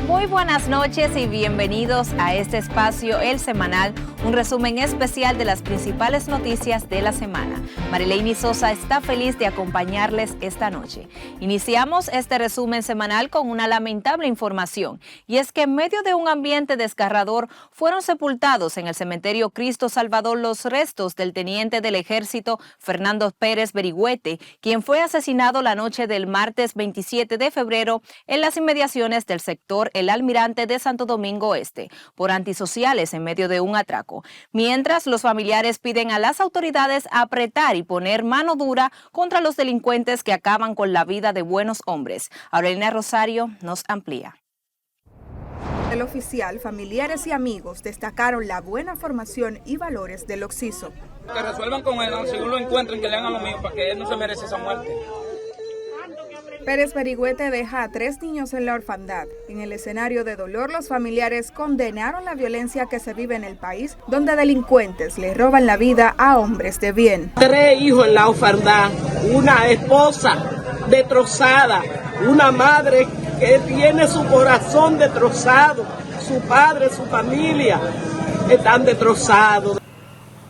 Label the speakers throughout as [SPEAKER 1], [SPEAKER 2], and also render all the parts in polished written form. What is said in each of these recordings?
[SPEAKER 1] Muy buenas noches y bienvenidos a este espacio, El Semanal, un resumen especial de las principales noticias de la semana. Marileini Sosa está feliz de acompañarles esta noche. Iniciamos este resumen semanal con una lamentable información, y es que en medio de un ambiente desgarrador fueron sepultados en el cementerio Cristo Salvador los restos del teniente del ejército Fernando Pérez Berigüete, quien fue asesinado la noche del martes 27 de febrero en las inmediaciones del sector El Almirante de Santo Domingo Este, por antisociales en medio de un atraco. Mientras, los familiares piden a las autoridades apretar y poner mano dura contra los delincuentes que acaban con la vida de buenos hombres. Aurelina Rosario nos amplía.
[SPEAKER 2] El oficial, familiares y amigos destacaron la buena formación y valores del occiso.
[SPEAKER 3] Que resuelvan con él, según lo encuentren, que le hagan lo mismo, para que él no se merece esa muerte.
[SPEAKER 2] Pérez Berigüete deja a 3 niños en la orfandad. En el escenario de dolor, los familiares condenaron la violencia que se vive en el país, donde delincuentes le roban la vida a hombres de bien.
[SPEAKER 4] 3 hijos en la orfandad, una esposa destrozada, una madre que tiene su corazón destrozado, su padre, su familia están destrozados.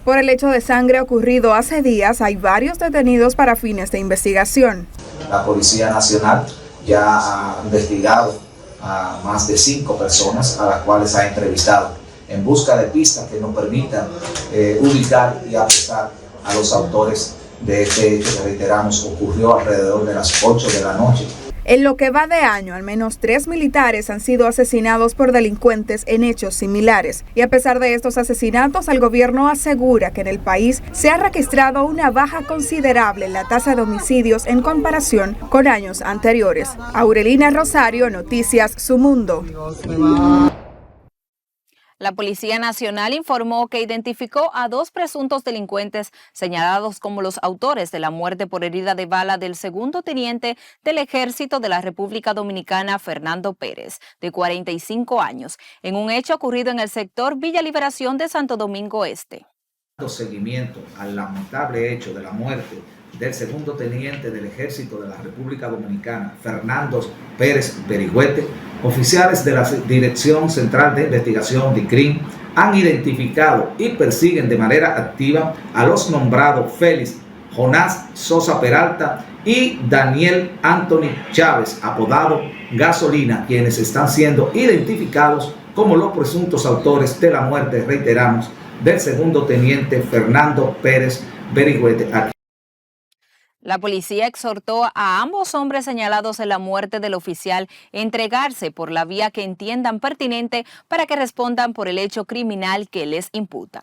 [SPEAKER 2] Por el hecho de sangre ocurrido hace días, hay varios detenidos para fines de investigación.
[SPEAKER 5] La Policía Nacional ya ha investigado a más de 5 personas a las cuales ha entrevistado en busca de pistas que nos permitan ubicar y apresar a los autores de este hecho que, reiteramos, ocurrió alrededor de las 8 de la noche.
[SPEAKER 2] En lo que va de año, al menos 3 militares han sido asesinados por delincuentes en hechos similares. Y a pesar de estos asesinatos, el gobierno asegura que en el país se ha registrado una baja considerable en la tasa de homicidios en comparación con años anteriores. Aurelina Rosario, Noticias Su Mundo.
[SPEAKER 1] La Policía Nacional informó que identificó a 2 presuntos delincuentes señalados como los autores de la muerte por herida de bala del segundo teniente del Ejército de la República Dominicana, Fernando Pérez, de 45 años, en un hecho ocurrido en el sector Villa Liberación de Santo Domingo Este.
[SPEAKER 5] Dando seguimiento al lamentable hecho de la muerte del segundo teniente del Ejército de la República Dominicana, Fernando Pérez Berigüete, oficiales de la Dirección Central de Investigación DICRIM han identificado y persiguen de manera activa a los nombrados Félix Jonás Sosa Peralta y Daniel Anthony Chávez, apodado Gasolina, quienes están siendo identificados como los presuntos autores de la muerte, reiteramos, del segundo teniente Fernando Pérez Berigüete.
[SPEAKER 1] La policía exhortó a ambos hombres señalados en la muerte del oficial a entregarse por la vía que entiendan pertinente para que respondan por el hecho criminal que les imputa.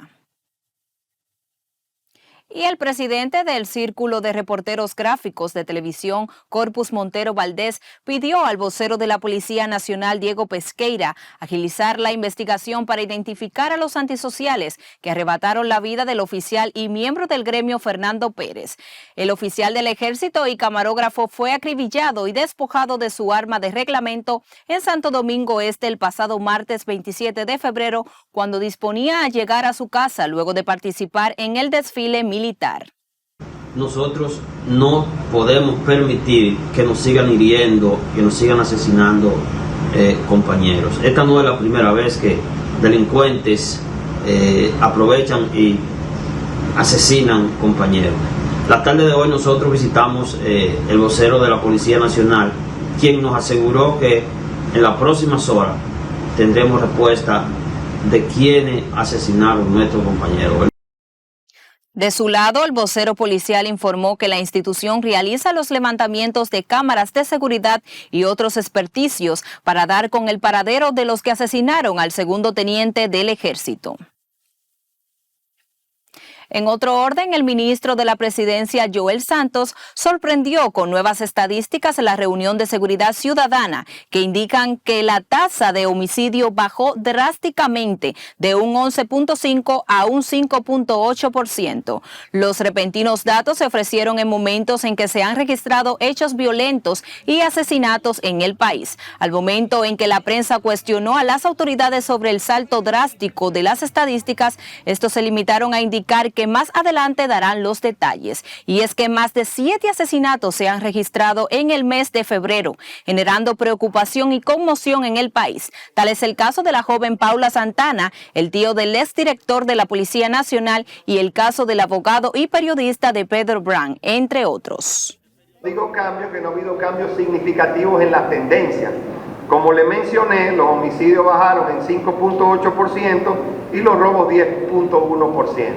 [SPEAKER 1] Y el presidente del Círculo de Reporteros Gráficos de Televisión, Corpus Montero Valdés, pidió al vocero de la Policía Nacional, Diego Pesqueira, agilizar la investigación para identificar a los antisociales que arrebataron la vida del oficial y miembro del gremio Fernando Pérez. El oficial del Ejército y camarógrafo fue acribillado y despojado de su arma de reglamento en Santo Domingo Este el pasado martes 27 de febrero, cuando disponía a llegar a su casa luego de participar en el desfile militar.
[SPEAKER 6] Nosotros no podemos permitir que nos sigan hiriendo, que nos sigan asesinando compañeros. Esta no es la primera vez que delincuentes aprovechan y asesinan compañeros. La tarde de hoy nosotros visitamos el vocero de la Policía Nacional, quien nos aseguró que en las próximas horas tendremos respuesta de quiénes asesinaron a nuestros compañeros.
[SPEAKER 1] De su lado, el vocero policial informó que la institución realiza los levantamientos de cámaras de seguridad y otros experticios para dar con el paradero de los que asesinaron al segundo teniente del Ejército. En otro orden, el ministro de la Presidencia, Joel Santos, sorprendió con nuevas estadísticas en la reunión de seguridad ciudadana que indican que la tasa de homicidio bajó drásticamente de un 11.5 a un 5.8%. Los repentinos datos se ofrecieron en momentos en que se han registrado hechos violentos y asesinatos en el país. Al momento en que la prensa cuestionó a las autoridades sobre el salto drástico de las estadísticas, estos se limitaron a indicar que que más adelante darán los detalles. Y es que más de 7 asesinatos se han registrado en el mes de febrero, generando preocupación y conmoción en el país. Tal es el caso de la joven Paula Santana, el tío del exdirector de la Policía Nacional, y el caso del abogado y periodista de Pedro Brand, entre otros.
[SPEAKER 7] Digo cambios, que no ha habido cambios significativos en la tendencia. Como le mencioné, los homicidios bajaron en 5.8% y los robos 10.1%,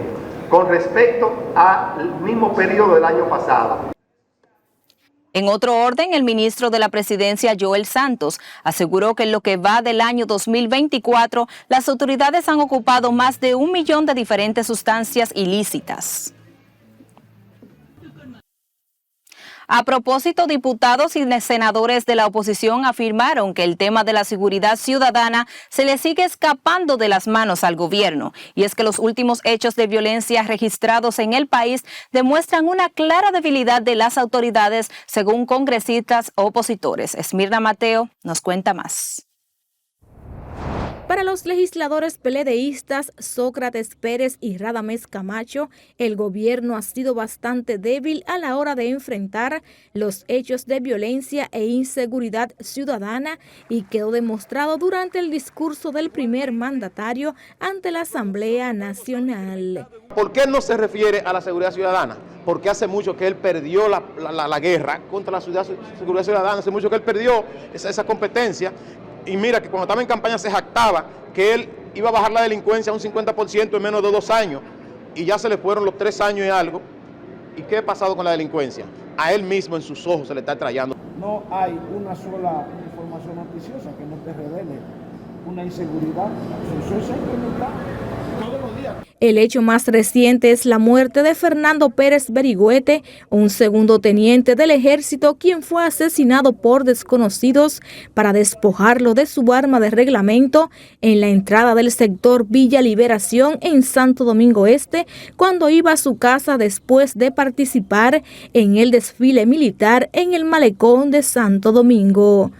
[SPEAKER 7] con respecto al mismo periodo del año pasado.
[SPEAKER 1] En otro orden, el ministro de la Presidencia, Joel Santos, aseguró que en lo que va del año 2024, las autoridades han ocupado más de 1 millón de diferentes sustancias ilícitas. A propósito, diputados y senadores de la oposición afirmaron que el tema de la seguridad ciudadana se le sigue escapando de las manos al gobierno. Y es que los últimos hechos de violencia registrados en el país demuestran una clara debilidad de las autoridades, según congresistas opositores. Esmirna Mateo nos cuenta más.
[SPEAKER 8] Para los legisladores peledeístas Sócrates Pérez y Radamés Camacho, el gobierno ha sido bastante débil a la hora de enfrentar los hechos de violencia e inseguridad ciudadana, y quedó demostrado durante el discurso del primer mandatario ante la Asamblea Nacional.
[SPEAKER 9] ¿Por qué no se refiere a la seguridad ciudadana? Porque hace mucho que él perdió la guerra contra la seguridad ciudadana, hace mucho que él perdió esa competencia. Y mira que cuando estaba en campaña se jactaba que él iba a bajar la delincuencia a un 50% en menos de 2 años, y ya se le fueron los 3 años y algo. ¿Y qué ha pasado con la delincuencia? A él mismo en sus ojos se le está trayendo.
[SPEAKER 10] No hay una sola información noticiosa que no te revele una inseguridad. Eso se incrementa todos los días.
[SPEAKER 8] El hecho más reciente es la muerte de Fernando Pérez Berigüete, un segundo teniente del ejército, quien fue asesinado por desconocidos para despojarlo de su arma de reglamento en la entrada del sector Villa Liberación en Santo Domingo Este, cuando iba a su casa después de participar en el desfile militar en el malecón de Santo Domingo.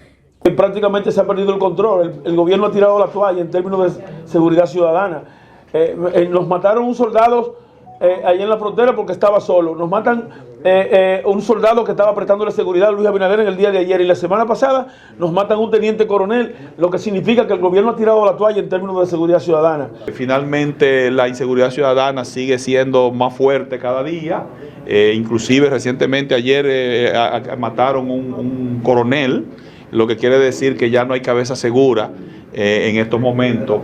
[SPEAKER 11] Prácticamente se ha perdido el control, el gobierno ha tirado la toalla en términos de seguridad ciudadana. Nos mataron un soldado allá en la frontera porque estaba solo. Nos matan un soldado que estaba prestándole seguridad a Luis Abinader en el día de ayer, y la semana pasada nos matan un teniente coronel, lo que significa que el gobierno ha tirado la toalla en términos de seguridad ciudadana.
[SPEAKER 12] Finalmente la inseguridad ciudadana sigue siendo más fuerte cada día. Inclusive recientemente ayer mataron un coronel, lo que quiere decir que ya no hay cabeza segura en estos momentos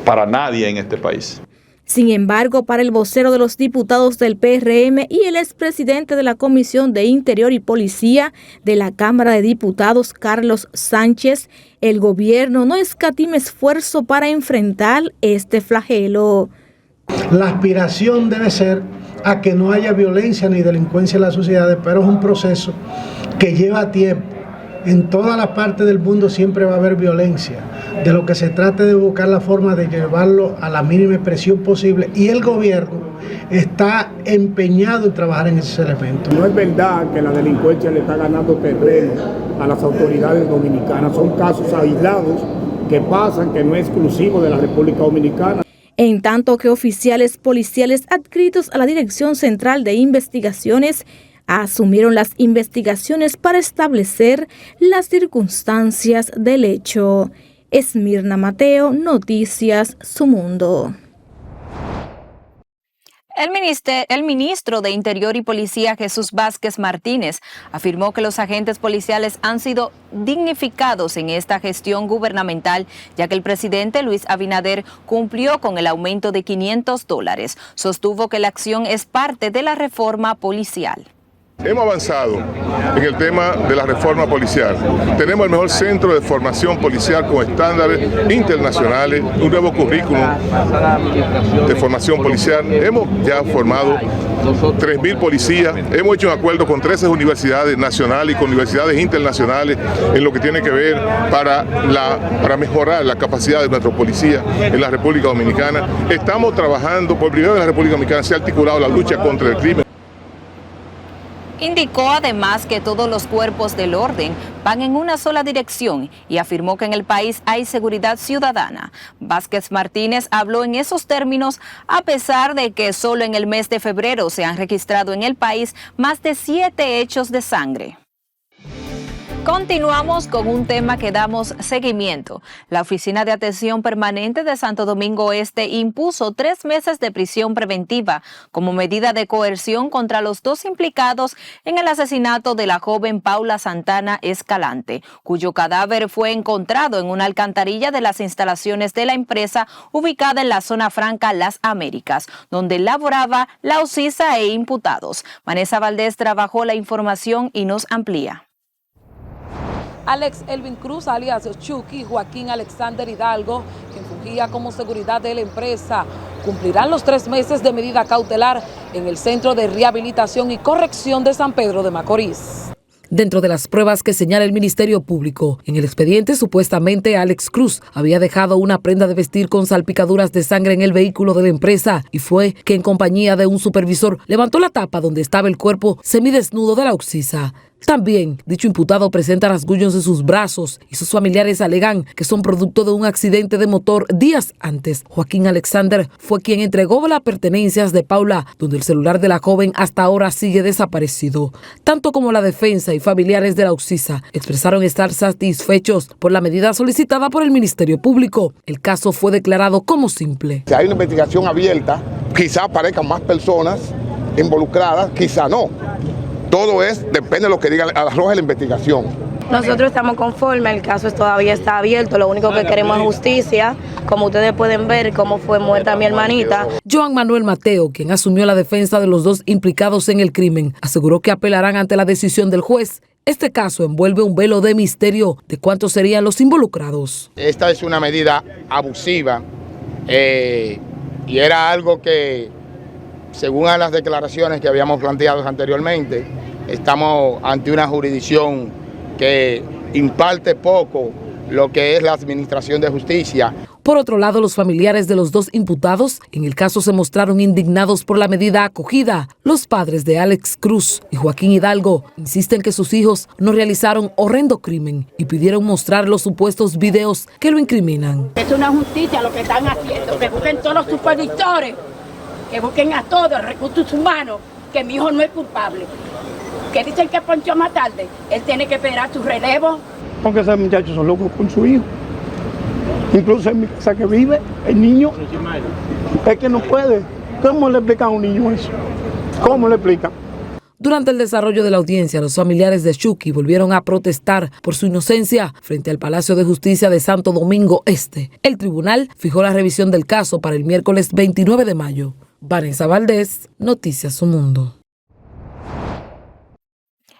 [SPEAKER 12] para nadie en este país.
[SPEAKER 8] Sin embargo, para el vocero de los diputados del PRM y el expresidente de la Comisión de Interior y Policía de la Cámara de Diputados, Carlos Sánchez, el gobierno no escatima esfuerzo para enfrentar este flagelo.
[SPEAKER 10] La aspiración debe ser a que no haya violencia ni delincuencia en las sociedades, pero es un proceso que lleva tiempo. En todas las partes del mundo siempre va a haber violencia. De lo que se trata de buscar la forma de llevarlo a la mínima expresión posible, y el gobierno está empeñado en trabajar en esos elementos.
[SPEAKER 13] No es verdad que la delincuencia le está ganando terreno a las autoridades dominicanas. Son casos aislados que pasan, que no es exclusivo de la República Dominicana.
[SPEAKER 8] En tanto que oficiales policiales adscritos a la Dirección Central de Investigaciones asumieron las investigaciones para establecer las circunstancias del hecho. Esmirna Mateo, Noticias Su Mundo.
[SPEAKER 1] El ministro de Interior y Policía, Jesús Vázquez Martínez, afirmó que los agentes policiales han sido dignificados en esta gestión gubernamental, ya que el presidente Luis Abinader cumplió con el aumento de $500. Sostuvo que la acción es parte de la reforma policial.
[SPEAKER 14] Hemos avanzado en el tema de la reforma policial. Tenemos el mejor centro de formación policial con estándares internacionales, un nuevo currículum de formación policial. Hemos ya formado 3.000 policías. Hemos hecho un acuerdo con 13 universidades nacionales y con universidades internacionales en lo que tiene que ver para mejorar la capacidad de nuestros policías en la República Dominicana. Estamos trabajando, por primera vez en la República Dominicana se ha articulado la lucha contra el crimen.
[SPEAKER 1] Indicó además que todos los cuerpos del orden van en una sola dirección y afirmó que en el país hay seguridad ciudadana. Vázquez Martínez habló en esos términos a pesar de que solo en el mes de febrero se han registrado en el país más de 7 hechos de sangre. Continuamos con un tema que damos seguimiento. La Oficina de Atención Permanente de Santo Domingo Este impuso 3 meses de prisión preventiva como medida de coerción contra los 2 implicados en el asesinato de la joven Paula Santana Escalante, cuyo cadáver fue encontrado en una alcantarilla de las instalaciones de la empresa ubicada en la zona franca Las Américas, donde laboraba la Ocisa e imputados. Vanessa Valdés trabajó la información y nos amplía.
[SPEAKER 15] Alex Elvin Cruz, alias Chucky, Joaquín Alexander Hidalgo, quien fungía como seguridad de la empresa, cumplirán los 3 meses de medida cautelar en el Centro de Rehabilitación y Corrección de San Pedro de Macorís.
[SPEAKER 16] Dentro de las pruebas que señala el Ministerio Público, en el expediente supuestamente Alex Cruz había dejado una prenda de vestir con salpicaduras de sangre en el vehículo de la empresa y fue que en compañía de un supervisor levantó la tapa donde estaba el cuerpo semidesnudo de la Ocisa. También, dicho imputado presenta rasguños en sus brazos y sus familiares alegan que son producto de un accidente de motor días antes. Joaquín Alexander fue quien entregó las pertenencias de Paula, donde el celular de la joven hasta ahora sigue desaparecido. Tanto como la defensa y familiares de la Ocisa expresaron estar satisfechos por la medida solicitada por el Ministerio Público. El caso fue declarado como simple.
[SPEAKER 9] Si hay una investigación abierta, quizá aparezcan más personas involucradas, quizá no. Todo depende de lo que diga, arroje la investigación.
[SPEAKER 17] Nosotros estamos conformes, el caso todavía está abierto, lo único que queremos es justicia, como ustedes pueden ver cómo fue muerta mi hermanita.
[SPEAKER 16] Joan Manuel Mateo, quien asumió la defensa de los 2 implicados en el crimen, aseguró que apelarán ante la decisión del juez. Este caso envuelve un velo de misterio de cuántos serían los involucrados.
[SPEAKER 9] Esta es una medida abusiva y era algo que, según a las declaraciones que habíamos planteado anteriormente, estamos ante una jurisdicción que imparte poco lo que es la administración de justicia.
[SPEAKER 16] Por otro lado, los familiares de los 2 imputados en el caso se mostraron indignados por la medida acogida. Los padres de Alex Cruz y Joaquín Hidalgo insisten que sus hijos no realizaron horrendo crimen y pidieron mostrar los supuestos videos que lo incriminan.
[SPEAKER 18] Es una justicia lo que están haciendo, que busquen todos los supervisores, que busquen a todos, recursos humanos, que mi hijo no es culpable. Que dicen que ponchó más tarde, él tiene que esperar su relevo.
[SPEAKER 13] Porque esos muchachos son locos con su hijo. Incluso en mi casa que vive, el niño, es que no puede. ¿Cómo le explican a un niño eso? ¿Cómo le explican?
[SPEAKER 16] Durante el desarrollo de la audiencia, los familiares de Chucky volvieron a protestar por su inocencia frente al Palacio de Justicia de Santo Domingo Este. El tribunal fijó la revisión del caso para el miércoles 29 de mayo. Vanessa Valdés, Noticias Su Mundo.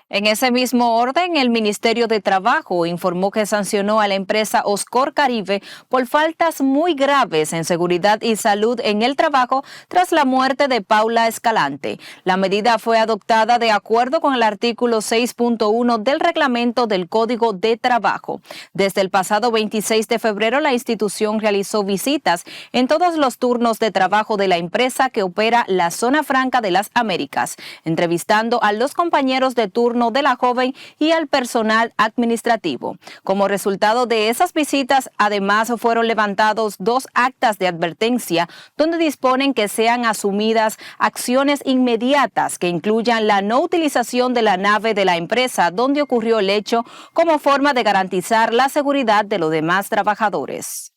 [SPEAKER 1] En ese mismo orden, el Ministerio de Trabajo informó que sancionó a la empresa Oscor Caribe por faltas muy graves en seguridad y salud en el trabajo tras la muerte de Paula Escalante. La medida fue adoptada de acuerdo con el artículo 6.1 del reglamento del Código de Trabajo. Desde el pasado 26 de febrero, la institución realizó visitas en todos los turnos de trabajo de la empresa que opera la Zona Franca de las Américas, entrevistando a los compañeros de turno de la joven y al personal administrativo. Como resultado de esas visitas, además fueron levantados 2 actas de advertencia donde disponen que sean asumidas acciones inmediatas que incluyan la no utilización de la nave de la empresa donde ocurrió el hecho como forma de garantizar la seguridad de los demás trabajadores.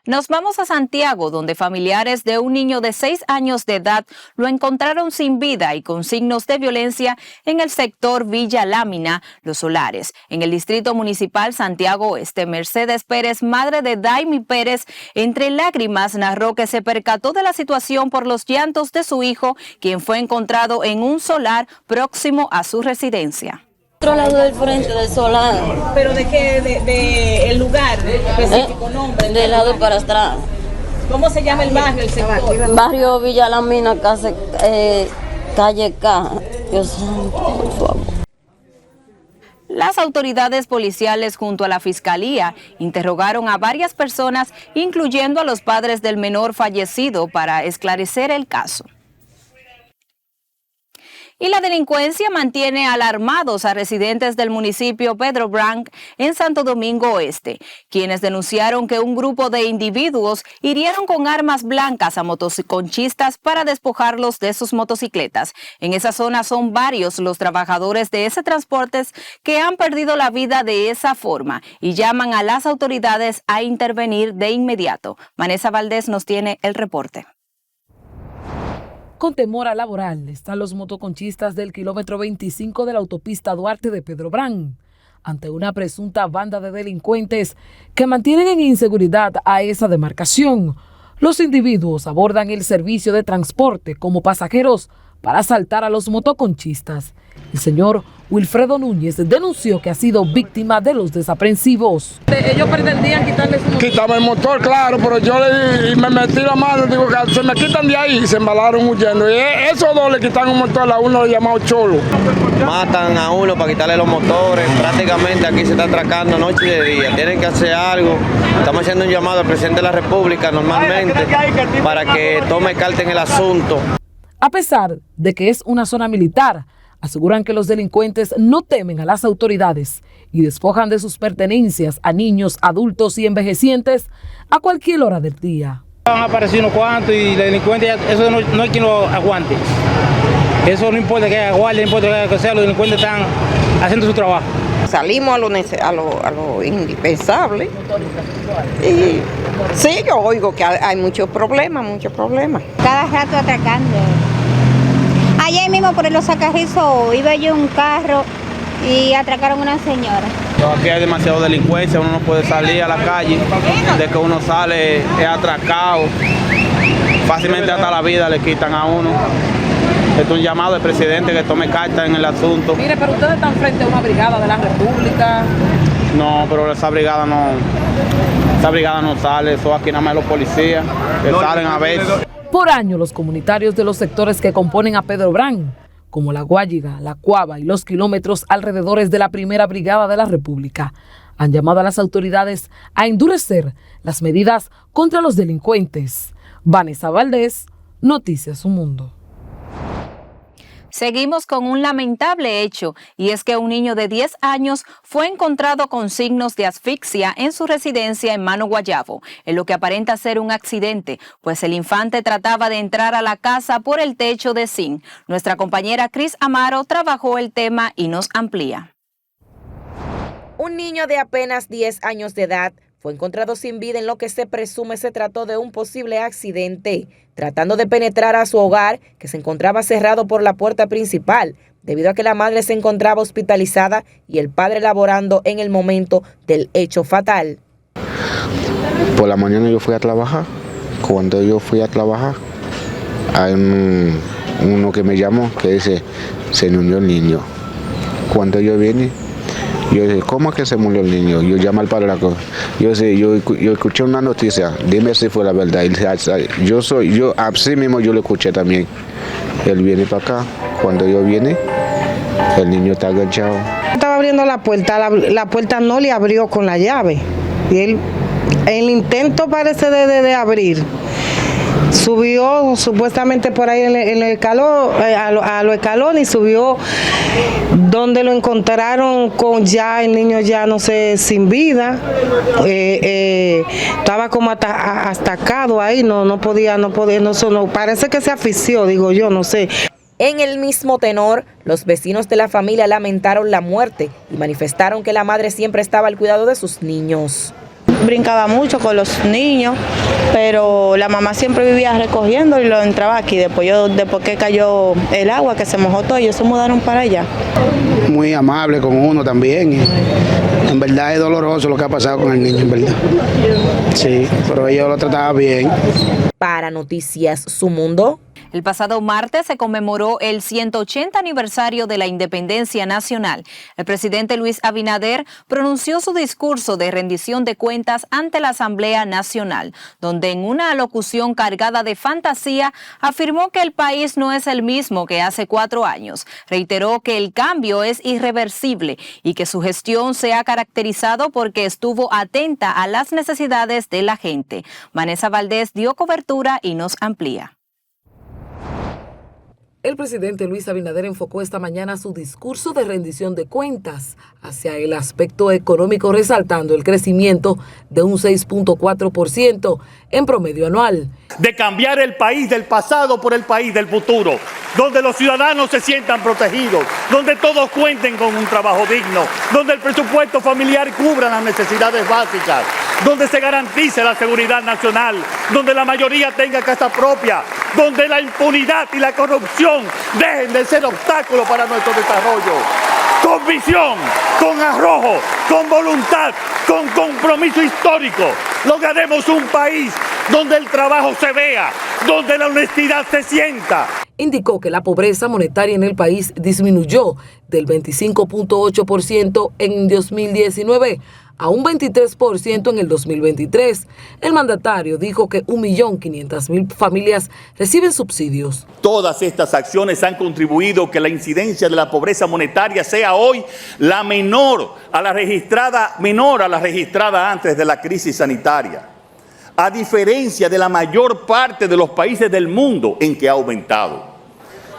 [SPEAKER 1] Nos vamos a Santiago, donde familiares de un niño de 6 años de edad lo encontraron sin vida y con signos de violencia en el sector Villa Lámina, Los Solares, en el distrito municipal Santiago Oeste. Mercedes Pérez, madre de Daimi Pérez, entre lágrimas narró que se percató de la situación por los llantos de su hijo, quien fue encontrado en un solar próximo a su residencia.
[SPEAKER 17] Otro lado del frente del solar.
[SPEAKER 19] ¿Pero de qué? ¿De el lugar específico, nombre?
[SPEAKER 17] Del lado para atrás.
[SPEAKER 19] ¿Cómo se llama el barrio, el sector?
[SPEAKER 17] Barrio Villa Lámina, calle K. Dios santo, por favor.
[SPEAKER 1] Las autoridades policiales junto a la Fiscalía interrogaron a varias personas, incluyendo a los padres del menor fallecido, para esclarecer el caso. Y la delincuencia mantiene alarmados a residentes del municipio Pedro Branch en Santo Domingo Oeste, quienes denunciaron que un grupo de individuos hirieron con armas blancas a motoconchistas para despojarlos de sus motocicletas. En esa zona son varios los trabajadores de ese transporte que han perdido la vida de esa forma y llaman a las autoridades a intervenir de inmediato. Vanessa Valdés nos tiene el reporte.
[SPEAKER 16] Con temor a laboral están los motoconchistas del kilómetro 25 de la autopista Duarte de Pedro Branch, ante una presunta banda de delincuentes que mantienen en inseguridad a esa demarcación. Los individuos abordan el servicio de transporte como pasajeros para asaltar a los motoconchistas. El señor Wilfredo Núñez denunció que ha sido víctima de los desaprensivos.
[SPEAKER 20] Ellos pretendían quitarle su motor. Quítame el motor, claro, pero yo me metí la mano, digo que se me quitan de ahí y se embalaron huyendo. Y esos dos le quitan un motor a uno llamado Cholo.
[SPEAKER 6] Matan a uno para quitarle los motores. Prácticamente aquí se está atracando noche y de día. Tienen que hacer algo. Estamos haciendo un llamado al presidente de la República normalmente para que tome carta en el asunto.
[SPEAKER 16] A pesar de que es una zona militar, aseguran que los delincuentes no temen a las autoridades y despojan de sus pertenencias a niños, adultos y envejecientes a cualquier hora del día.
[SPEAKER 3] Han aparecido unos cuantos y los delincuentes, eso no hay quien lo aguante. Eso no importa que haya guardia, no importa que sea, los delincuentes están haciendo su trabajo.
[SPEAKER 21] Salimos a lo indispensable. Y sí, yo oigo que hay muchos problemas.
[SPEAKER 22] Cada rato atracando. Ayer mismo por Los Sacarrizos iba yo en un carro y atracaron a una señora.
[SPEAKER 3] Aquí hay demasiada delincuencia, uno no puede salir a la calle, de que uno sale es atracado, fácilmente hasta la vida le quitan a uno. Este es un llamado al presidente que tome carta en el asunto.
[SPEAKER 15] Mire, pero ustedes están frente a una brigada de la República.
[SPEAKER 3] No, pero esa brigada no sale, eso aquí nada más los policías que salen a veces.
[SPEAKER 16] Por año, los comunitarios de los sectores que componen a Pedro Branch, como La Guayiga, La Cuava y los kilómetros alrededores de la Primera Brigada de la República, han llamado a las autoridades a endurecer las medidas contra los delincuentes. Vanessa Valdés, Noticias Su Mundo.
[SPEAKER 1] Seguimos con un lamentable hecho, y es que un niño de 10 años fue encontrado con signos de asfixia en su residencia en Mano Guayabo, en lo que aparenta ser un accidente, pues el infante trataba de entrar a la casa por el techo de zinc. Nuestra compañera Cris Amaro trabajó el tema y nos amplía.
[SPEAKER 23] Un niño de apenas 10 años de edad fue encontrado sin vida en lo que se presume se trató de un posible accidente, tratando de penetrar a su hogar, que se encontraba cerrado por la puerta principal, debido a que la madre se encontraba hospitalizada y el padre laborando en el momento del hecho fatal.
[SPEAKER 24] Por la mañana yo fui a trabajar. Cuando yo fui a trabajar, hay uno que me llamó que dice, se murió el niño. Cuando yo vine, yo dije, ¿cómo es que se murió el niño? Yo llamé al padre de la cosa. Yo escuché una noticia, dime si fue la verdad. Yo así mismo yo lo escuché también. Él viene para acá, cuando yo vine, el niño está enganchado.
[SPEAKER 25] Estaba abriendo la puerta no le abrió con la llave. Y él, el intento parece de abrir, subió supuestamente por ahí en el escalón, a los escalones, y subió donde lo encontraron con ya el niño ya no sé, sin vida. Estaba como atacado ahí, no podía, parece que se asfixió, digo yo, no sé.
[SPEAKER 23] En el mismo tenor, los vecinos de la familia lamentaron la muerte y manifestaron que la madre siempre estaba al cuidado de sus niños.
[SPEAKER 26] Brincaba mucho con los niños, pero la mamá siempre vivía recogiendo y lo entraba aquí. Después que cayó el agua, que se mojó todo, ellos se mudaron para allá.
[SPEAKER 27] Muy amable con uno también. En verdad es doloroso lo que ha pasado con el niño, en verdad. Sí, pero ellos lo trataban bien.
[SPEAKER 23] Para Noticias Su Mundo.
[SPEAKER 1] El pasado martes se conmemoró el 180 aniversario de la independencia nacional. El presidente Luis Abinader pronunció su discurso de rendición de cuentas ante la Asamblea Nacional, donde en una alocución cargada de fantasía afirmó que el país no es el mismo que hace 4 años. Reiteró que el cambio es irreversible y que su gestión se ha caracterizado porque estuvo atenta a las necesidades de la gente. Vanessa Valdés dio cobertura y nos amplía.
[SPEAKER 16] El presidente Luis Abinader enfocó esta mañana su discurso de rendición de cuentas hacia el aspecto económico, resaltando el crecimiento de un 6.4% en promedio anual.
[SPEAKER 2] De cambiar el país del pasado por el país del futuro, donde los ciudadanos se sientan protegidos, donde todos cuenten con un trabajo digno, donde el presupuesto familiar cubra las necesidades básicas, donde se garantice la seguridad nacional, donde la mayoría tenga casa propia, donde la impunidad y la corrupción dejen de ser obstáculos para nuestro desarrollo. Con visión, con arrojo, con voluntad, con compromiso histórico, lograremos un país donde el trabajo se vea, donde la honestidad se sienta.
[SPEAKER 16] Indicó que la pobreza monetaria en el país disminuyó del 25.8% en 2019 a un 23% en el 2023. El mandatario dijo que 1.500.000 familias reciben subsidios.
[SPEAKER 2] Todas estas acciones han contribuido a que la incidencia de la pobreza monetaria sea hoy la menor a la registrada antes de la crisis sanitaria, a diferencia de la mayor parte de los países del mundo en que ha aumentado.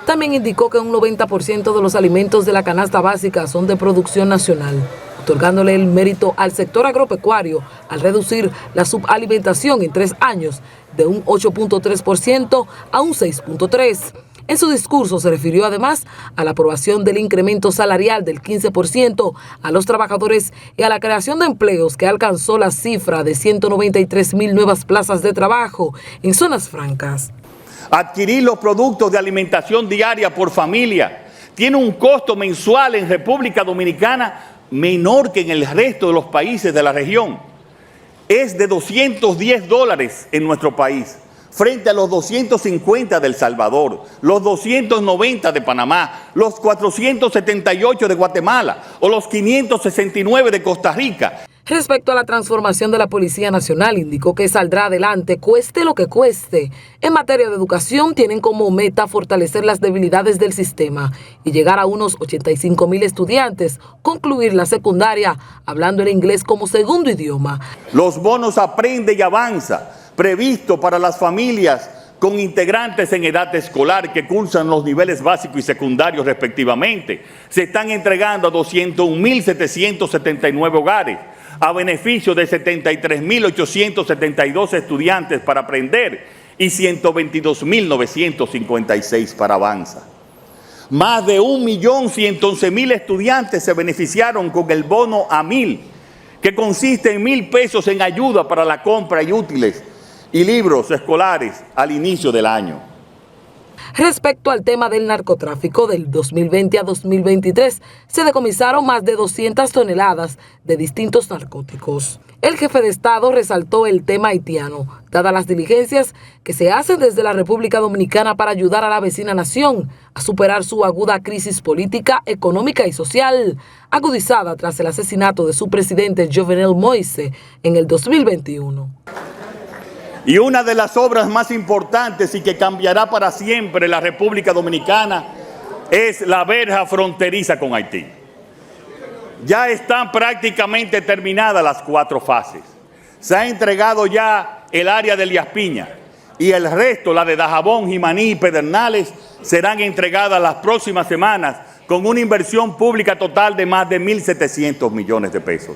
[SPEAKER 16] También indicó que un 90% de los alimentos de la canasta básica son de producción nacional, otorgándole el mérito al sector agropecuario al reducir la subalimentación en 3 años de un 8.3% a un 6.3%. En su discurso se refirió además a la aprobación del incremento salarial del 15% a los trabajadores y a la creación de empleos que alcanzó la cifra de 193.000 nuevas plazas de trabajo en zonas francas.
[SPEAKER 2] Adquirir los productos de alimentación diaria por familia tiene un costo mensual en República Dominicana menor que en el resto de los países de la región. Es de $210 en nuestro país, frente a los 250 de El Salvador, los 290 de Panamá, los 478 de Guatemala o los 569 de Costa Rica.
[SPEAKER 16] Respecto a la transformación de la Policía Nacional, indicó que saldrá adelante, cueste lo que cueste. En materia de educación, tienen como meta fortalecer las debilidades del sistema y llegar a unos 85.000 estudiantes, concluir la secundaria hablando el inglés como segundo idioma.
[SPEAKER 2] Los bonos Aprende y Avanza, previsto para las familias con integrantes en edad escolar que cursan los niveles básicos y secundarios respectivamente, se están entregando a 201.779 hogares, a beneficio de 73.872 estudiantes para Aprender y 122.956 para Avanza. Más de 1.111.000 estudiantes se beneficiaron con el bono A1000, que consiste en 1.000 pesos en ayuda para la compra de útiles y libros escolares al inicio del año.
[SPEAKER 16] Respecto al tema del narcotráfico, del 2020 a 2023 se decomisaron más de 200 toneladas de distintos narcóticos. El jefe de Estado resaltó el tema haitiano, dadas las diligencias que se hacen desde la República Dominicana para ayudar a la vecina nación a superar su aguda crisis política, económica y social, agudizada tras el asesinato de su presidente Jovenel Moïse en el 2021.
[SPEAKER 2] Y una de las obras más importantes y que cambiará para siempre la República Dominicana es la verja fronteriza con Haití. Ya están prácticamente terminadas las 4 fases. Se ha entregado ya el área de Elías Piña y el resto, la de Dajabón, Jimaní y Pedernales, serán entregadas las próximas semanas con una inversión pública total de más de 1.700 millones de pesos.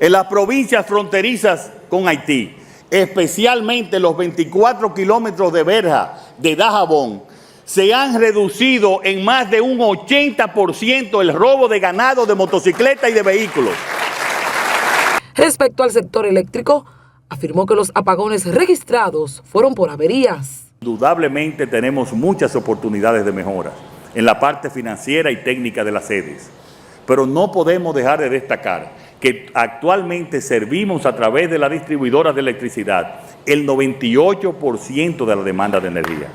[SPEAKER 2] En las provincias fronterizas con Haití, especialmente los 24 kilómetros de verja de Dajabón, se han reducido en más de un 80% el robo de ganado, de motocicletas y de vehículos.
[SPEAKER 16] Respecto al sector eléctrico, afirmó que los apagones registrados fueron por averías.
[SPEAKER 2] Indudablemente tenemos muchas oportunidades de mejora en la parte financiera y técnica de las sedes, pero no podemos dejar de destacar que actualmente servimos a través de las distribuidoras de electricidad el 98% de la demanda de energía.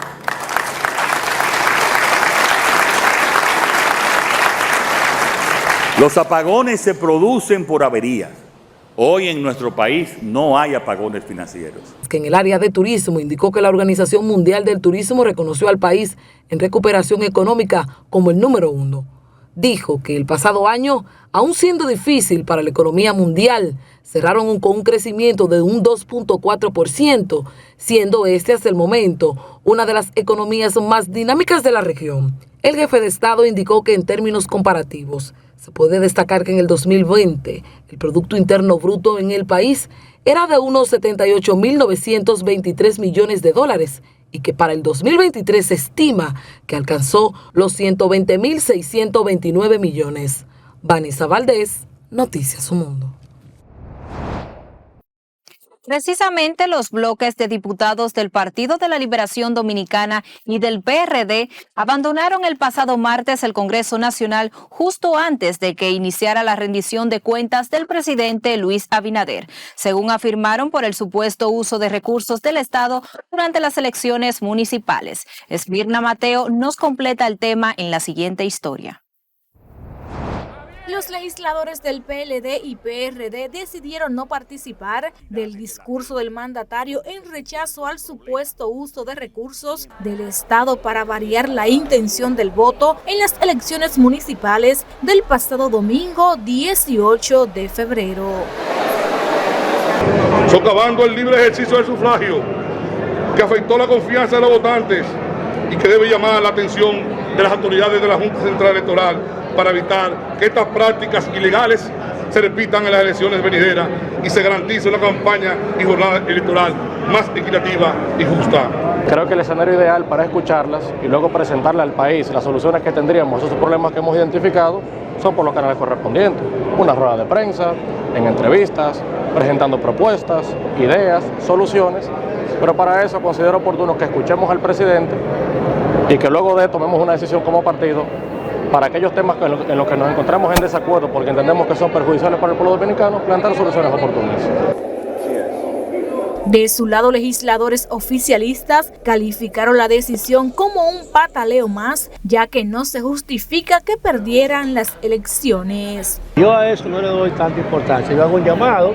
[SPEAKER 2] Los apagones se producen por averías. Hoy en nuestro país no hay apagones financieros.
[SPEAKER 16] Que en el área de turismo indicó que la Organización Mundial del Turismo reconoció al país en recuperación económica como el número 1. dijo que el pasado año, aún siendo difícil para la economía mundial, cerraron con un crecimiento de un 2.4%, siendo este hasta el momento una de las economías más dinámicas de la región. El jefe de Estado indicó que en términos comparativos se puede destacar que en el 2020 el Producto Interno Bruto en el país era de unos 78.923 millones de dólares y que para el 2023 se estima que alcanzó los 120.629 millones. Vanessa Valdés, Noticias Su Mundo.
[SPEAKER 1] Precisamente los bloques de diputados del Partido de la Liberación Dominicana y del PRD abandonaron el pasado martes el Congreso Nacional justo antes de que iniciara la rendición de cuentas del presidente Luis Abinader, según afirmaron por el supuesto uso de recursos del Estado durante las elecciones municipales. Esmirna Mateo nos completa el tema en la siguiente historia.
[SPEAKER 4] Los legisladores del PLD y PRD decidieron no participar del discurso del mandatario en rechazo al supuesto uso de recursos del Estado para variar la intención del voto en las elecciones municipales del pasado domingo 18 de febrero.
[SPEAKER 14] Socavando el libre ejercicio del sufragio, que afectó la confianza de los votantes y que debe llamar la atención de las autoridades de la Junta Central Electoral para evitar que estas prácticas ilegales se repitan en las elecciones venideras y se garantice una campaña y jornada electoral más equitativa y justa.
[SPEAKER 9] Creo que el escenario ideal para escucharlas y luego presentarle al país las soluciones que tendríamos a esos problemas que hemos identificado son por los canales correspondientes. Una rueda de prensa, en entrevistas, presentando propuestas, ideas, soluciones, pero para eso considero oportuno que escuchemos al presidente y que luego de tomemos una decisión como partido para aquellos temas en los que nos encontramos en desacuerdo porque entendemos que son perjudiciales para el pueblo dominicano, plantear soluciones oportunas.
[SPEAKER 4] De su lado, legisladores oficialistas calificaron la decisión como un pataleo más, ya que no se justifica que perdieran las elecciones.
[SPEAKER 5] Yo a eso no le doy tanta importancia. Yo hago un llamado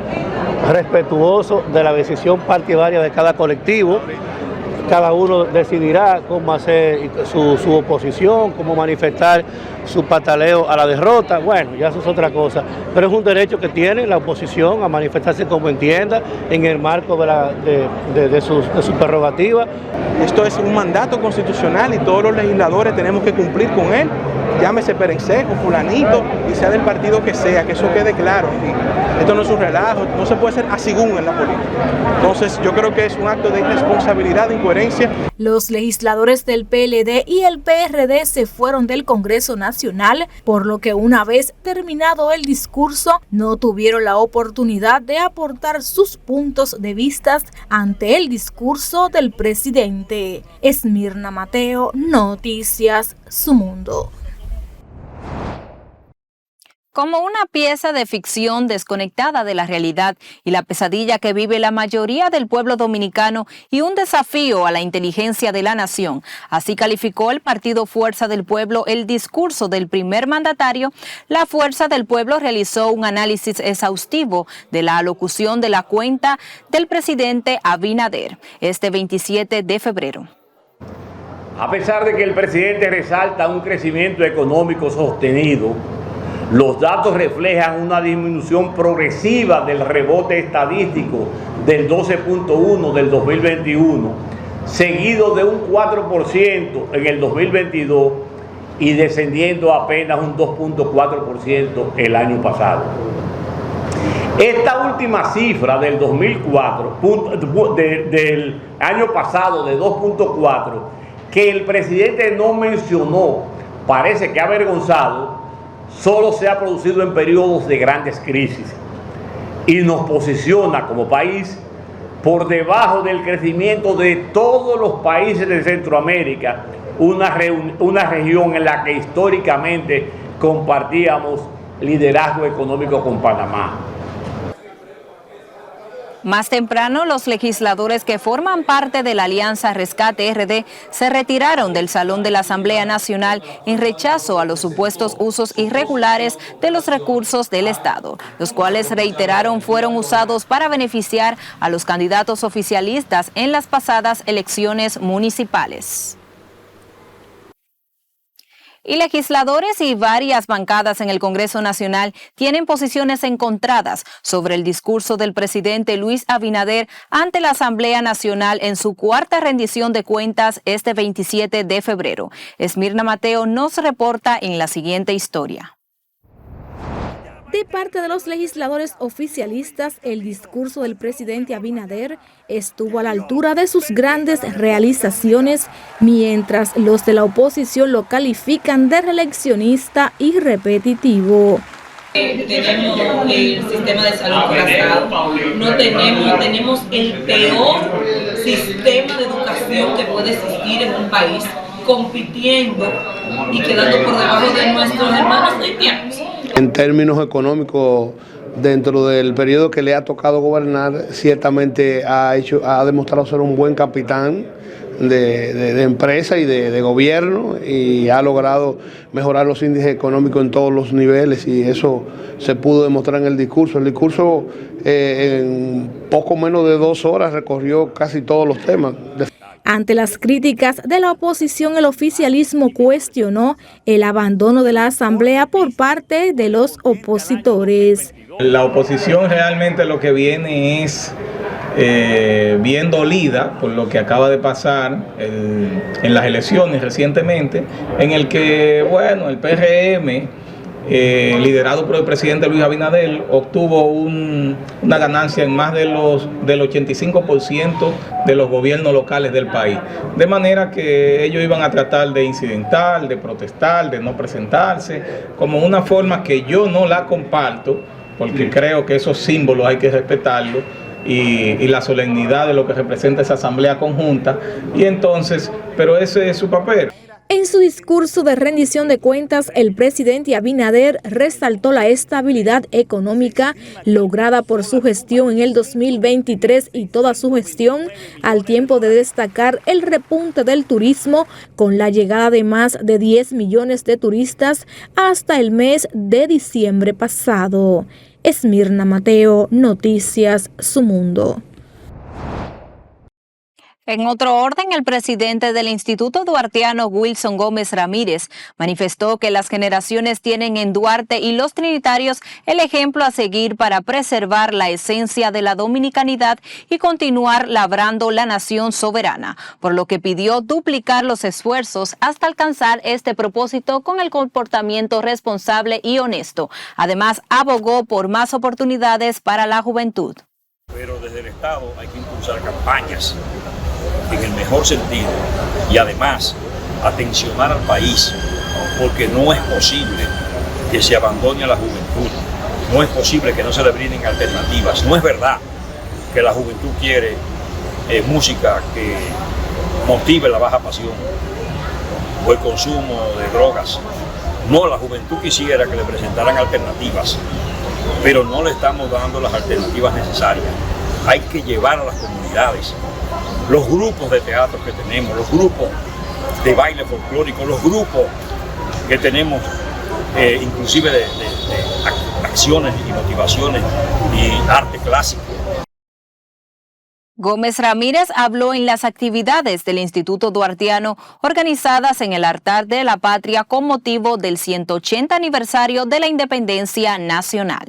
[SPEAKER 5] respetuoso de la decisión partidaria de cada colectivo. Cada uno decidirá cómo hacer su oposición, cómo manifestar su pataleo a la derrota. Bueno, ya eso es otra cosa, pero es un derecho que tiene la oposición a manifestarse como entienda en el marco de su prerrogativa.
[SPEAKER 7] Esto es un mandato constitucional y todos los legisladores tenemos que cumplir con él. Llámese Perencejo, fulanito, y sea del partido que sea, que eso quede claro. Esto no es un relajo, no se puede ser asigún en la política. Entonces yo creo que es un acto de irresponsabilidad, de incoherencia.
[SPEAKER 4] Los legisladores del PLD y el PRD se fueron del Congreso Nacional, por lo que una vez terminado el discurso, no tuvieron la oportunidad de aportar sus puntos de vista ante el discurso del presidente. Esmirna Mateo, Noticias Su Mundo.
[SPEAKER 1] Como una pieza de ficción desconectada de la realidad y la pesadilla que vive la mayoría del pueblo dominicano y un desafío a la inteligencia de la nación. Así calificó el partido Fuerza del Pueblo el discurso del primer mandatario. La Fuerza del Pueblo realizó un análisis exhaustivo de la alocución de la cuenta del presidente Abinader este 27 de febrero.
[SPEAKER 8] A pesar de que el presidente resalta un crecimiento económico sostenido, los datos reflejan una disminución progresiva del rebote estadístico del 12.1 del 2021, seguido de un 4% en el 2022 y descendiendo apenas un 2.4% el año pasado. Esta última cifra del 2004, del año pasado de 2.4, que el presidente no mencionó, parece que avergonzado, solo se ha producido en periodos de grandes crisis y nos posiciona como país por debajo del crecimiento de todos los países de Centroamérica, una región en la que históricamente compartíamos liderazgo económico con Panamá.
[SPEAKER 1] Más temprano, los legisladores que forman parte de la Alianza Rescate RD se retiraron del Salón de la Asamblea Nacional en rechazo a los supuestos usos irregulares de los recursos del Estado, los cuales reiteraron fueron usados para beneficiar a los candidatos oficialistas en las pasadas elecciones municipales. Y legisladores y varias bancadas en el Congreso Nacional tienen posiciones encontradas sobre el discurso del presidente Luis Abinader ante la Asamblea Nacional en su cuarta rendición de cuentas este 27 de febrero. Esmirna Mateo nos reporta en la siguiente historia.
[SPEAKER 4] De parte de los legisladores oficialistas, el discurso del presidente Abinader estuvo a la altura de sus grandes realizaciones, mientras los de la oposición lo califican de reeleccionista y repetitivo.
[SPEAKER 10] Tenemos el sistema de salud colapsado, tenemos el peor sistema de educación que puede existir en un país, compitiendo y quedando por debajo de nuestros hermanos haitianos.
[SPEAKER 27] En términos económicos, dentro del periodo que le ha tocado gobernar, ciertamente ha demostrado ser un buen capitán de empresa y de gobierno, y ha logrado mejorar los índices económicos en todos los niveles, y eso se pudo demostrar en el discurso. El discurso en poco menos de 2 horas recorrió casi todos los temas.
[SPEAKER 4] Ante las críticas de la oposición, el oficialismo cuestionó el abandono de la Asamblea por parte de los opositores.
[SPEAKER 11] La oposición realmente lo que viene es bien dolida por lo que acaba de pasar en las elecciones recientemente, en el que, bueno, el PRM, liderado por el presidente Luis Abinader, obtuvo una ganancia en más del 85% de los gobiernos locales del país. De manera que ellos iban a tratar de incidentar, de protestar, de no presentarse, como una forma que yo no la comparto, porque creo que esos símbolos hay que respetarlos, y la solemnidad de lo que representa esa asamblea conjunta, y entonces, pero ese es su papel.
[SPEAKER 4] En su discurso de rendición de cuentas, el presidente Abinader resaltó la estabilidad económica lograda por su gestión en el 2023 y toda su gestión, al tiempo de destacar el repunte del turismo con la llegada de más de 10 millones de turistas hasta el mes de diciembre pasado. Esmirna Mateo, Noticias Su Mundo.
[SPEAKER 1] En otro orden, el presidente del Instituto Duartiano, Wilson Gómez Ramírez, manifestó que las generaciones tienen en Duarte y los trinitarios el ejemplo a seguir para preservar la esencia de la dominicanidad y continuar labrando la nación soberana, por lo que pidió duplicar los esfuerzos hasta alcanzar este propósito con el comportamiento responsable y honesto. Además, abogó por más oportunidades para la juventud.
[SPEAKER 12] Pero desde el Estado hay que impulsar campañas en el mejor sentido y además atencionar al país, porque no es posible que se abandone a la juventud, no es posible que no se le brinden alternativas. No es verdad que la juventud quiere música que motive la baja pasión o el consumo de drogas. No, la juventud quisiera que le presentaran alternativas, pero no le estamos dando las alternativas necesarias. Hay que llevar a las comunidades los grupos de teatro que tenemos, los grupos de baile folclórico, los grupos que tenemos inclusive de acciones y motivaciones y arte clásico.
[SPEAKER 1] Gómez Ramírez habló en las actividades del Instituto Duartiano organizadas en el altar de la patria con motivo del 180 aniversario de la independencia nacional.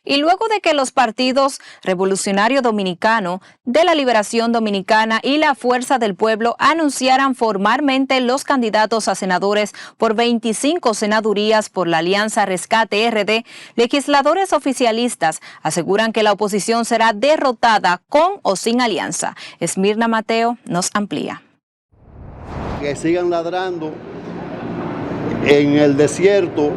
[SPEAKER 1] Y luego de que los partidos Revolucionario Dominicano, de la Liberación Dominicana y la Fuerza del Pueblo anunciaran formalmente los candidatos a senadores por 25 senadurías por la Alianza Rescate RD, legisladores oficialistas aseguran que la oposición será derrotada con o sin alianza. Esmirna Mateo nos amplía.
[SPEAKER 13] Que sigan ladrando en el desierto.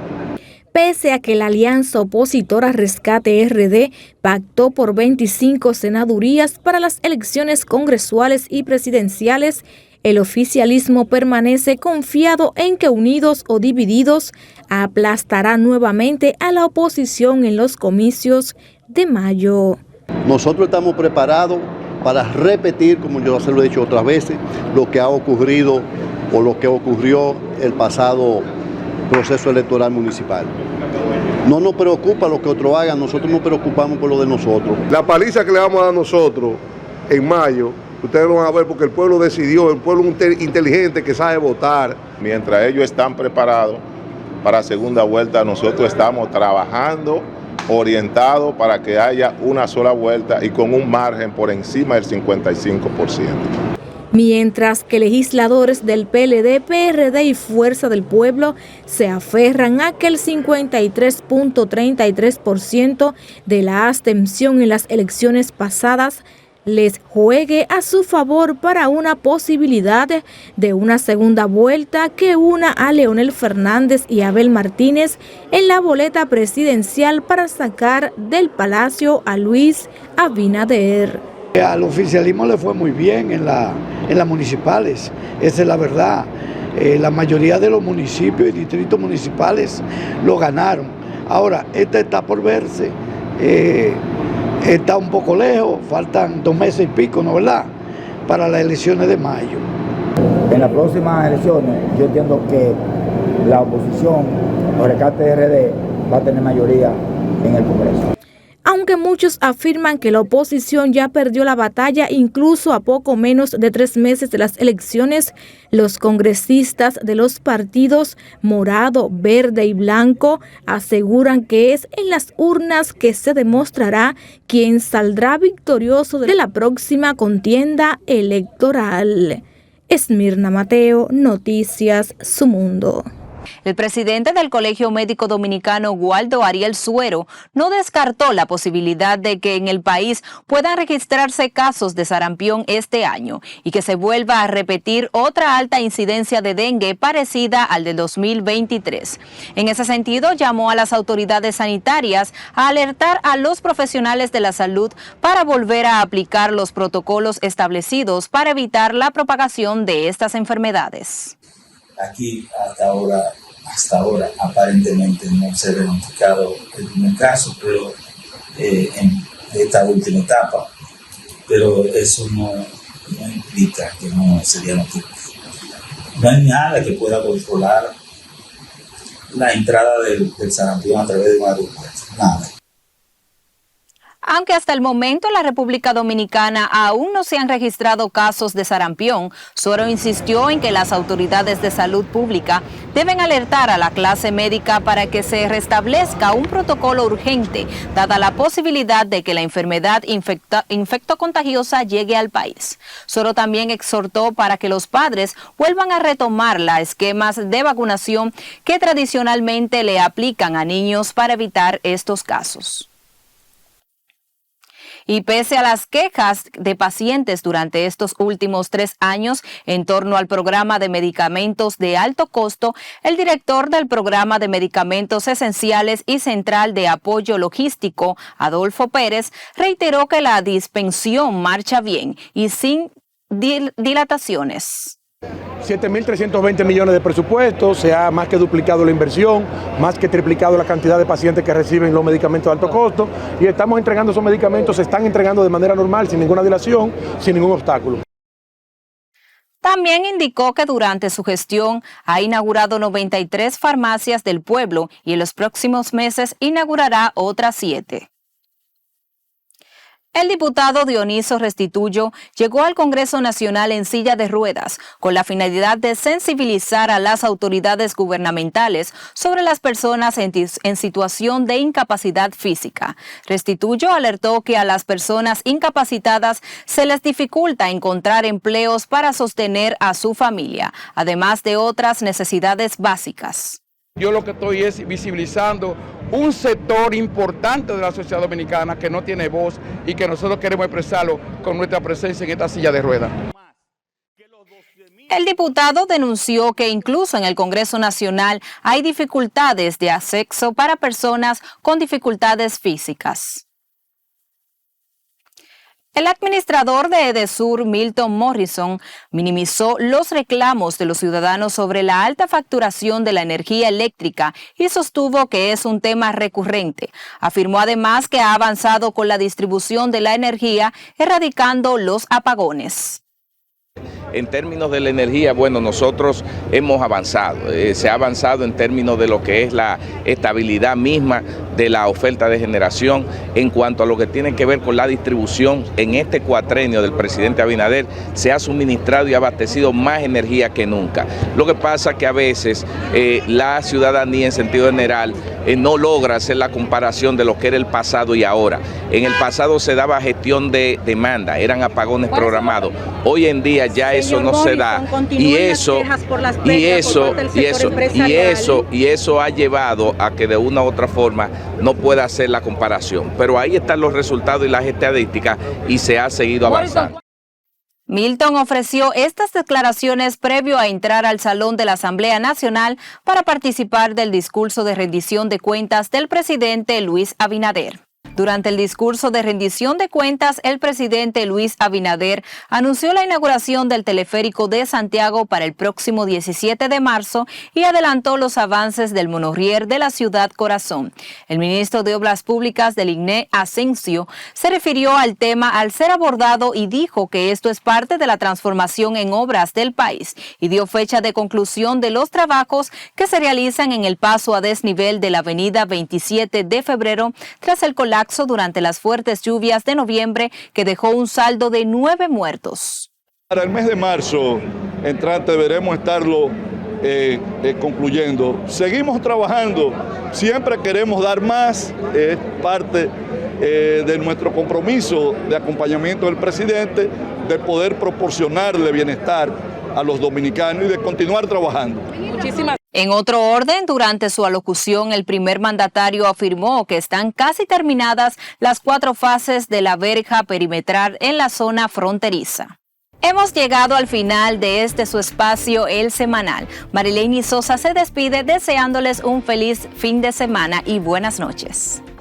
[SPEAKER 4] Pese a que la alianza opositora Rescate RD pactó por 25 senadurías para las elecciones congresuales y presidenciales, el oficialismo permanece confiado en que unidos o divididos aplastará nuevamente a la oposición en los comicios de mayo.
[SPEAKER 13] Nosotros estamos preparados para repetir, como yo se lo he dicho otras veces, lo que ha ocurrido o lo que ocurrió el pasado proceso electoral municipal. No nos preocupa lo que otros hagan, nosotros nos preocupamos por lo de nosotros.
[SPEAKER 17] La paliza que le vamos a dar nosotros en mayo,
[SPEAKER 14] Ustedes lo van a ver porque el pueblo decidió, el pueblo inteligente que sabe votar.
[SPEAKER 6] Mientras ellos están preparados para segunda vuelta, nosotros estamos trabajando orientados para que haya una sola vuelta y con un margen por encima del 55%.
[SPEAKER 4] Mientras que legisladores del PLD, PRD y Fuerza del Pueblo se aferran a que el 53.33% de la abstención en las elecciones pasadas les juegue a su favor para una posibilidad de una segunda vuelta que una a Leonel Fernández y Abel Martínez en la boleta presidencial para sacar del Palacio a Luis Abinader.
[SPEAKER 17] Al oficialismo le fue muy bien en las municipales, esa es la verdad. La mayoría de los municipios y distritos municipales lo ganaron. Ahora, esta está por verse. Está un poco lejos, faltan 2 meses y pico, ¿no verdad?, para las elecciones de mayo.
[SPEAKER 18] En las próximas elecciones yo entiendo que la oposición o Rescate RD va a tener mayoría en el Congreso.
[SPEAKER 4] Aunque muchos afirman que la oposición ya perdió la batalla incluso a poco menos de 3 meses de las elecciones, los congresistas de los partidos Morado, Verde y Blanco aseguran que es en las urnas que se demostrará quién saldrá victorioso de la próxima contienda electoral. Esmirna Mateo, Noticias Su Mundo.
[SPEAKER 1] El presidente del Colegio Médico Dominicano, Waldo Ariel Suero, no descartó la posibilidad de que en el país puedan registrarse casos de sarampión este año y que se vuelva a repetir otra alta incidencia de dengue parecida al del 2023. En ese sentido, llamó a las autoridades sanitarias a alertar a los profesionales de la salud para volver a aplicar los protocolos establecidos para evitar la propagación de estas enfermedades.
[SPEAKER 19] Aquí hasta ahora aparentemente no se ha diagnosticado el primer caso, pero en esta última etapa, pero eso no implica que no se diagnostique. No hay nada que pueda controlar la entrada del sarampión a través de un aeropuerto, nada.
[SPEAKER 1] Aunque hasta el momento en la República Dominicana aún no se han registrado casos de sarampión, Suero insistió en que las autoridades de salud pública deben alertar a la clase médica para que se restablezca un protocolo urgente, dada la posibilidad de que la enfermedad infectocontagiosa llegue al país. Suero también exhortó para que los padres vuelvan a retomar los esquemas de vacunación que tradicionalmente le aplican a niños para evitar estos casos. Y pese a las quejas de pacientes durante estos últimos 3 años en torno al programa de medicamentos de alto costo, el director del programa de medicamentos esenciales y central de apoyo logístico, Adolfo Pérez, reiteró que la dispensión marcha bien y sin dilataciones.
[SPEAKER 20] 7.320 millones de presupuesto, se ha más que duplicado la inversión, más que triplicado la cantidad de pacientes que reciben los medicamentos de alto costo y estamos entregando esos medicamentos, se están entregando de manera normal, sin ninguna dilación, sin ningún obstáculo.
[SPEAKER 1] También indicó que durante su gestión ha inaugurado 93 farmacias del pueblo y en los próximos meses inaugurará otras 7. El diputado Dioniso Restituyo llegó al Congreso Nacional en silla de ruedas con la finalidad de sensibilizar a las autoridades gubernamentales sobre las personas en situación de incapacidad física. Restituyo alertó que a las personas incapacitadas se les dificulta encontrar empleos para sostener a su familia, además de otras necesidades básicas.
[SPEAKER 21] Yo lo que estoy es visibilizando un sector importante de la sociedad dominicana que no tiene voz y que nosotros queremos expresarlo con nuestra presencia en esta silla de ruedas.
[SPEAKER 1] El diputado denunció que incluso en el Congreso Nacional hay dificultades de acceso para personas con dificultades físicas. El administrador de Edesur, Milton Morrison, minimizó los reclamos de los ciudadanos sobre la alta facturación de la energía eléctrica y sostuvo que es un tema recurrente. Afirmó además que ha avanzado con la distribución de la energía, erradicando los apagones.
[SPEAKER 3] En términos de la energía, bueno, nosotros hemos avanzado, se ha avanzado en términos de lo que es la estabilidad misma de la oferta de generación. En cuanto a lo que tiene que ver con la distribución, en este cuatrenio del presidente Abinader se ha suministrado y abastecido más energía que nunca. Lo que pasa que a veces la ciudadanía en sentido general no logra hacer la comparación de lo que era el pasado y ahora. En el pasado se daba gestión de demanda, eran apagones programados. Hoy en día ya eso no se da y eso ha llevado a que de una u otra forma no pueda hacer la comparación. Pero ahí están los resultados y las estadísticas y se ha seguido avanzando.
[SPEAKER 1] Milton ofreció estas declaraciones previo a entrar al Salón de la Asamblea Nacional para participar del discurso de rendición de cuentas del presidente Luis Abinader. Durante el discurso de rendición de cuentas, el presidente Luis Abinader anunció la inauguración del teleférico de Santiago para el próximo 17 de marzo y adelantó los avances del monorriel de la ciudad corazón. El ministro de Obras Públicas del INE, Asensio, se refirió al tema al ser abordado y dijo que esto es parte de la transformación en obras del país y dio fecha de conclusión de los trabajos que se realizan en el paso a desnivel de la avenida 27 de febrero tras el colapso durante las fuertes lluvias de noviembre que dejó un saldo de 9 muertos.
[SPEAKER 15] Para el mes de marzo entrante deberemos estarlo concluyendo. Seguimos trabajando, siempre queremos dar más, es parte de nuestro compromiso de acompañamiento del presidente, de poder proporcionarle bienestar a los dominicanos y de continuar trabajando.
[SPEAKER 1] En otro orden, durante su alocución, el primer mandatario afirmó que están casi terminadas las 4 fases de la verja perimetral en la zona fronteriza. Hemos llegado al final de su espacio El Semanal. Marileini Sosa se despide deseándoles un feliz fin de semana y buenas noches.